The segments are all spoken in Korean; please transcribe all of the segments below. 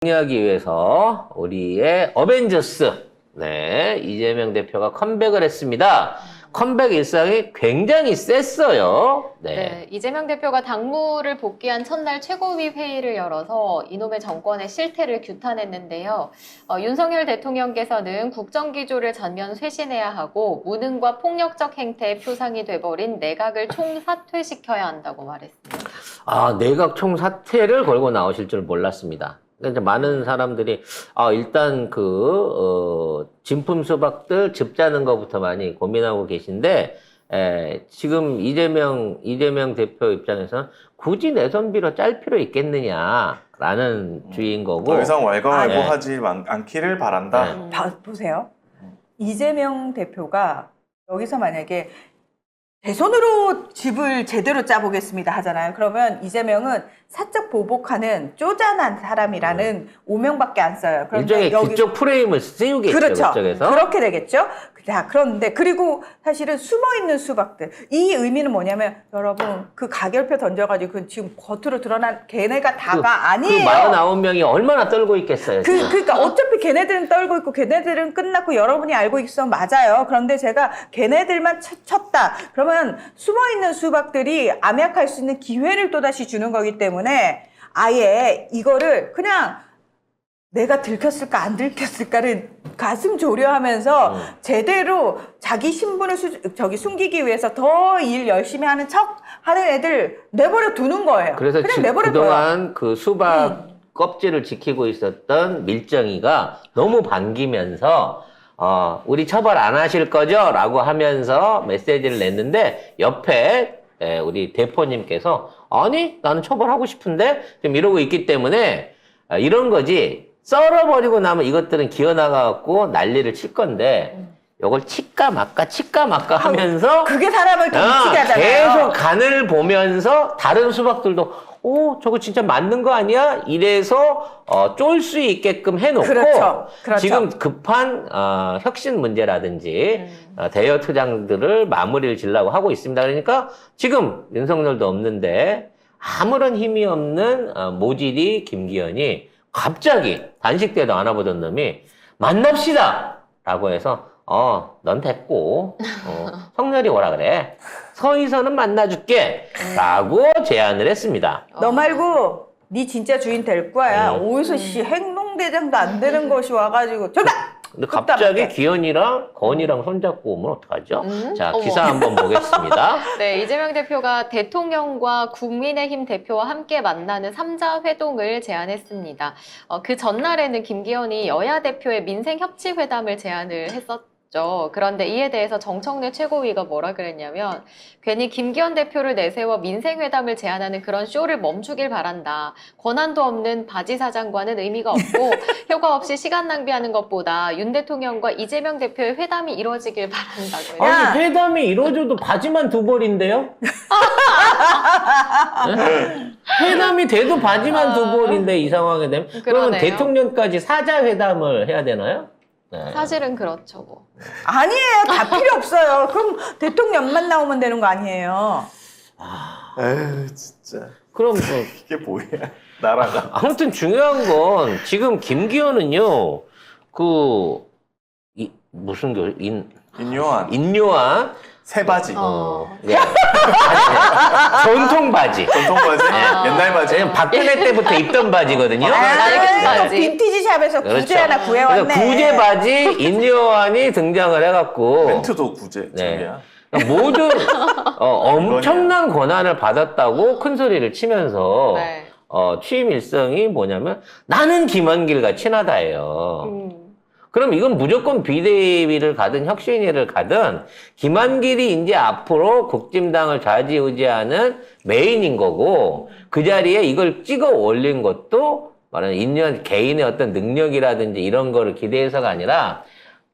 승리하기 위해서 우리의 어벤져스 이재명 대표가 컴백을 했습니다. 컴백 일상이 굉장히 셌어요. 네, 이재명 대표가 당무를 복귀한 첫날 최고위 회의를 열어서 이놈의 정권의 실태를 규탄했는데요. 윤석열 대통령께서는 국정기조를 전면 쇄신해야 하고 무능과 폭력적 행태의 표상이 돼버린 내각을 총사퇴시켜야 한다고 말했습니다. 아, 내각 총사퇴를 걸고 나오실 줄 몰랐습니다. 그러니까 많은 사람들이 일단 진품 수박들 즙자는 것부터 많이 고민하고 계신데 지금 이재명 대표 입장에서는 굳이 내선비로 짤 필요 있겠느냐라는 주의인 거고 더 이상 왈가왈부하지 않기를 바란다. 보세요. 이재명 대표가 여기서 만약에 대선으로 집을 제대로 짜보겠습니다 하잖아요. 그러면 이재명은 사적 보복하는 쪼잔한 사람이라는 오명밖에 안 써요. 일종의 그쪽 프레임을 씌우겠죠. 그렇죠. 그쪽에서. 그렇게 되겠죠. 자, 그런데 그리고 사실은 숨어있는 수박들. 이 의미는 뭐냐면 여러분 그 가결표 던져가지고 지금 겉으로 드러난 걔네가 다가 아니에요. 그 49명이 얼마나 떨고 있겠어요. 그러니까 어차피 걔네들은 떨고 있고 걔네들은 끝났고 여러분이 알고 있어 맞아요. 그런데 제가 걔네들만 쳤다. 그러면 숨어있는 수박들이 암약할 수 있는 기회를 또다시 주는 거기 때문에 아예 이거를 그냥 내가 들켰을까 안 들켰을까를 가슴 졸여하면서 제대로 자기 신분을 숨기기 위해서 더 일 열심히 하는 척 하는 애들 내버려 두는 거예요. 그래서 그냥 내버려 그동안 그 수박 껍질을 지키고 있었던 밀정이가 너무 반기면서 우리 처벌 안 하실 거죠? 라고 하면서 메시지를 냈는데 옆에 우리 대표님께서 아니 나는 처벌하고 싶은데 좀 이러고 있기 때문에 이런 거지 썰어버리고 나면 이것들은 기어나가갖고 난리를 칠 건데 이걸 칠까 말까 하면서 그게 사람을 더 미치게 하잖아요. 계속 간을 보면서 다른 수박들도 저거 진짜 맞는 거 아니야? 이래서 쫄 수 있게끔 해놓고 그렇죠. 지금 급한 혁신 문제라든지 대여 투쟁들을 마무리를 지려고 하고 있습니다. 그러니까 지금 윤석열도 없는데 아무런 힘이 없는 모질이 김기현이 갑자기 단식 때도 안 와보던 놈이 만납시다! 라고 해서 넌 됐고 성렬이 오라 그래. 서희선은 만나줄게 라고 제안을 했습니다. 너 말고 네 진짜 주인 될 거야. 오유서 씨 행동대장도 안 되는 것이 와가지고 정답! 근데 갑자기 기현이랑 건이랑 손잡고 오면 어떡하죠? 자, 기사 한번 보겠습니다. 네, 이재명 대표가 대통령과 국민의힘 대표와 함께 만나는 3자 회동을 제안했습니다. 그 전날에는 김기현이 여야 대표의 민생협치회담을 제안을 했었죠. 그런데 이에 대해서 정청래 최고위가 뭐라 그랬냐면 괜히 김기현 대표를 내세워 민생회담을 제안하는 그런 쇼를 멈추길 바란다. 권한도 없는 바지 사장과는 의미가 없고 효과 없이 시간 낭비하는 것보다 윤 대통령과 이재명 대표의 회담이 이루어지길 바란다고요. 아니 회담이 이루어져도 바지만 두 벌인데요? 네? 회담이 돼도 바지만 두 벌인데 이 상황에 되면 그러면 그러네요. 대통령까지 사자 회담을 해야 되나요? 네. 사실은 그렇죠. 뭐. 아니에요. 다 필요 없어요. 그럼 대통령만 나오면 되는 거 아니에요. 에휴 진짜 그럼 이게 뭐야 나라가. 아무튼 중요한 건 지금 김기현은요 무슨 인요한 새바지. 네. 전통 바지. 전통 바지. 옛날 바지. 왜냐면 박근혜 때부터 입던 바지거든요. 낡은 바지. 빈티지 샵에서 그렇죠. 구제 하나 구해왔네. 그래서 구제 바지 인요한이 등장을 해갖고 멘트도 구제. 네. 저기야. 모든 엄청난 권한을 받았다고 큰 소리를 치면서 네. 취임 일성이 뭐냐면 나는 김한길과 친하다예요. 그럼 이건 무조건 비대위를 가든 혁신위를 가든 김한길이 이제 앞으로 국진당을 좌지우지하는 메인인 거고 그 자리에 이걸 찍어 올린 것도 말하는 인연 개인의 어떤 능력이라든지 이런 거를 기대해서가 아니라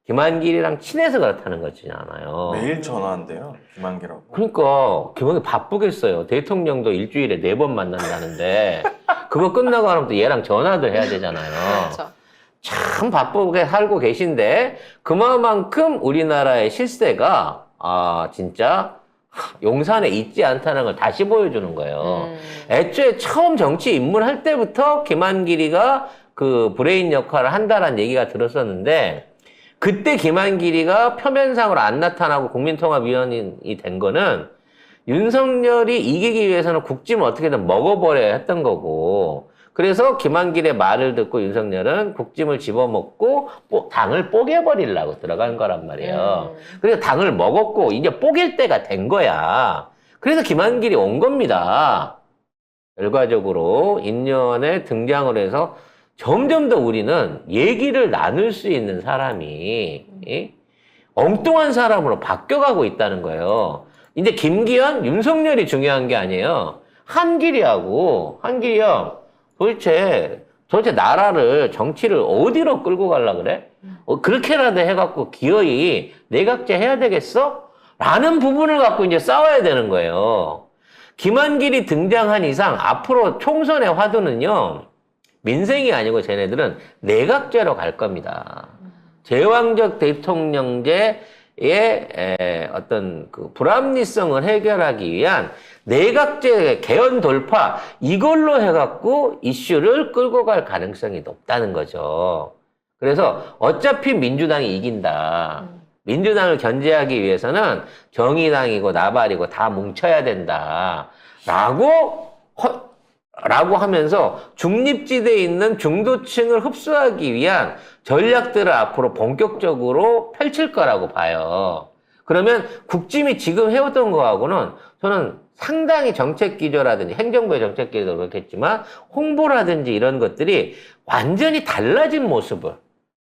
김한길이랑 친해서 그렇다는 거잖아요. 매일 전화한대요 김한길하고. 그러니까 김한길 바쁘겠어요. 대통령도 일주일에 4번 만난다는데 그거 끝나고 나면 또 얘랑 전화도 해야 되잖아요. 그렇죠. 참 바쁘게 살고 계신데 그만큼 우리나라의 실세가 진짜 용산에 있지 않다는 걸 다시 보여주는 거예요. 애초에 처음 정치 입문할 때부터 김한길이가 그 브레인 역할을 한다라는 얘기가 들었었는데 그때 김한길이가 표면상으로 안 나타나고 국민통합위원이 된 거는 윤석열이 이기기 위해서는 국짐을 어떻게든 먹어버려야 했던 거고 그래서 김한길의 말을 듣고 윤석열은 국짐을 집어먹고 당을 뽀개버리려고 들어간 거란 말이에요. 그래서 당을 먹었고 이제 뽀갤 때가 된 거야. 그래서 김한길이 온 겁니다. 결과적으로 인연에 등장을 해서 점점 더 우리는 얘기를 나눌 수 있는 사람이 엉뚱한 사람으로 바뀌어가고 있다는 거예요. 이제 김기현, 윤석열이 중요한 게 아니에요. 한길이 형, 도대체 나라를, 정치를 어디로 끌고 가려고 그래? 그렇게라도 해갖고 기어이 내각제 해야 되겠어? 라는 부분을 갖고 이제 싸워야 되는 거예요. 김한길이 등장한 이상 앞으로 총선의 화두는요, 민생이 아니고 쟤네들은 내각제로 갈 겁니다. 제왕적 대통령제의 어떤 그 불합리성을 해결하기 위한 내각제 개헌 돌파 이걸로 해갖고 이슈를 끌고 갈 가능성이 높다는 거죠. 그래서 어차피 민주당이 이긴다. 민주당을 견제하기 위해서는 정의당이고 나발이고 다 뭉쳐야 된다. 라고 하면서 중립지대에 있는 중도층을 흡수하기 위한 전략들을 앞으로 본격적으로 펼칠 거라고 봐요. 그러면 국짐이 지금 해왔던 거하고는 저는 상당히 정책 기조라든지 행정부의 정책 기조도 그렇겠지만 홍보라든지 이런 것들이 완전히 달라진 모습을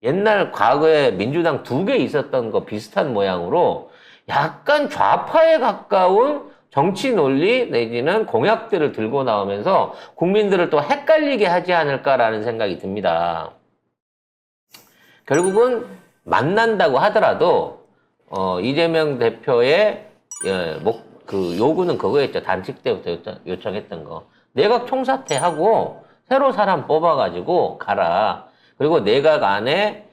옛날 과거에 민주당 2개 있었던 거 비슷한 모양으로 약간 좌파에 가까운 정치 논리 내지는 공약들을 들고 나오면서 국민들을 또 헷갈리게 하지 않을까라는 생각이 듭니다. 결국은 만난다고 하더라도 이재명 대표의 그 요구는 그거였죠. 단식 때부터 요청했던 거. 내각 총사퇴하고 새로 사람 뽑아가지고 가라. 그리고 내각 안에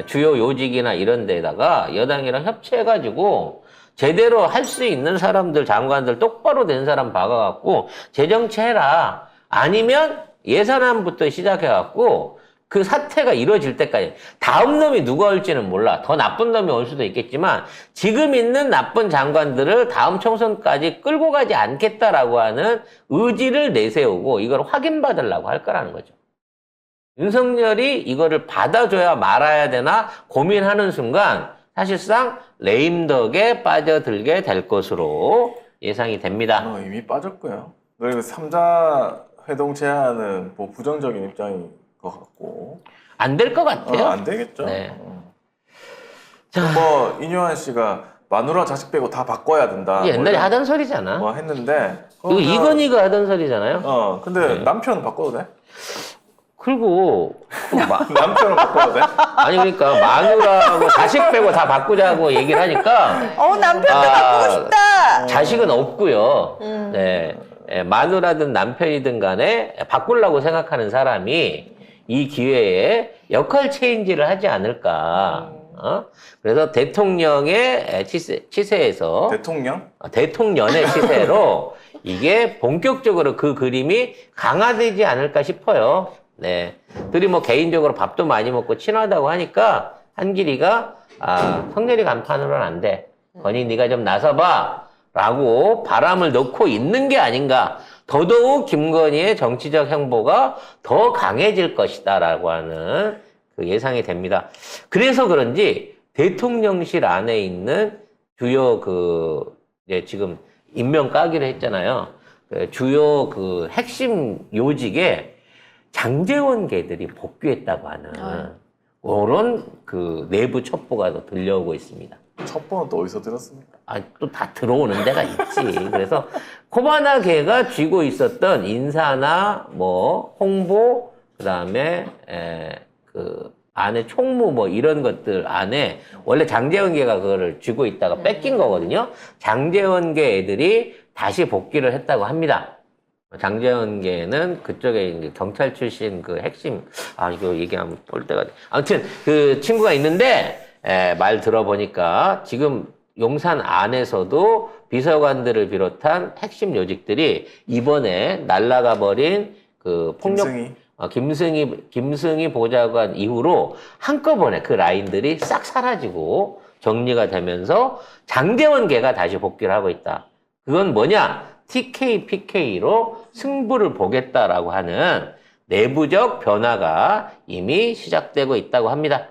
주요 요직이나 이런 데다가 여당이랑 협치해가지고 제대로 할 수 있는 사람들, 장관들 똑바로 된 사람 박아갖고 재정치해라. 아니면 예산안부터 시작해갖고 그 사태가 이루어질 때까지 다음 놈이 누가 올지는 몰라. 더 나쁜 놈이 올 수도 있겠지만 지금 있는 나쁜 장관들을 다음 총선까지 끌고 가지 않겠다라고 하는 의지를 내세우고 이걸 확인받으려고 할 거라는 거죠. 윤석열이 이거를 받아줘야 말아야 되나 고민하는 순간 사실상 레임덕에 빠져들게 될 것으로 예상이 됩니다. 이미 빠졌고요. 그리고 3자 회동 제안은 뭐 부정적인 입장인 것 같고 안 될 것 같아요. 안 되겠죠. 네. 자, 뭐 인요한 씨가 마누라 자식 빼고 다 바꿔야 된다. 옛날에 뭐 하던 소리잖아. 뭐 했는데 이거 이건희가 하던 소리잖아요. 근데 네. 남편 바꿔도 돼? 그리고 남편을 바꿔도 돼? 아니 그러니까 마누라하고 자식 빼고 다 바꾸자고 얘기를 하니까 남편도 바꾸고 싶다. 자식은 없고요. 네. 마누라든 남편이든 간에 바꾸려고 생각하는 사람이 이 기회에 역할 체인지를 하지 않을까. 그래서 대통령의 치세에서 대통령의 치세로 이게 본격적으로 그 그림이 강화되지 않을까 싶어요. 네. 둘이 뭐 개인적으로 밥도 많이 먹고 친하다고 하니까 한길이가 성렬이 간판으로는 안 돼. 건희 네가 좀 나서봐. 라고 바람을 넣고 있는 게 아닌가. 더더욱 김건희의 정치적 행보가 더 강해질 것이다 라고 하는 그 예상이 됩니다. 그래서 그런지 대통령실 안에 있는 주요 이제 지금 임명 까기로 했잖아요. 주요 핵심 요직에 장제원계들이 복귀했다고 하는 그런 내부 첩보가 또 들려오고 있습니다. 첩보는 또 어디서 들었습니까? 또 다 들어오는 데가 있지. 그래서 코바나 걔가 쥐고 있었던 인사나 뭐 홍보 그다음에 안에 총무 뭐 이런 것들 안에 원래 장제원계가 그거를 쥐고 있다가 뺏긴 거거든요. 장제원계 애들이 다시 복귀를 했다고 합니다. 장제원계는 그쪽에 이제 경찰 출신 핵심 이거 얘기하면 볼 때가 아무튼 그 친구가 있는데 말 들어보니까 지금 용산 안에서도 비서관들을 비롯한 핵심 요직들이 이번에 날아가 버린 김승희 보좌관 이후로 한꺼번에 그 라인들이 싹 사라지고 정리가 되면서 장제원계가 다시 복귀를 하고 있다. 그건 뭐냐? TK, PK로 승부를 보겠다라고 하는 내부적 변화가 이미 시작되고 있다고 합니다.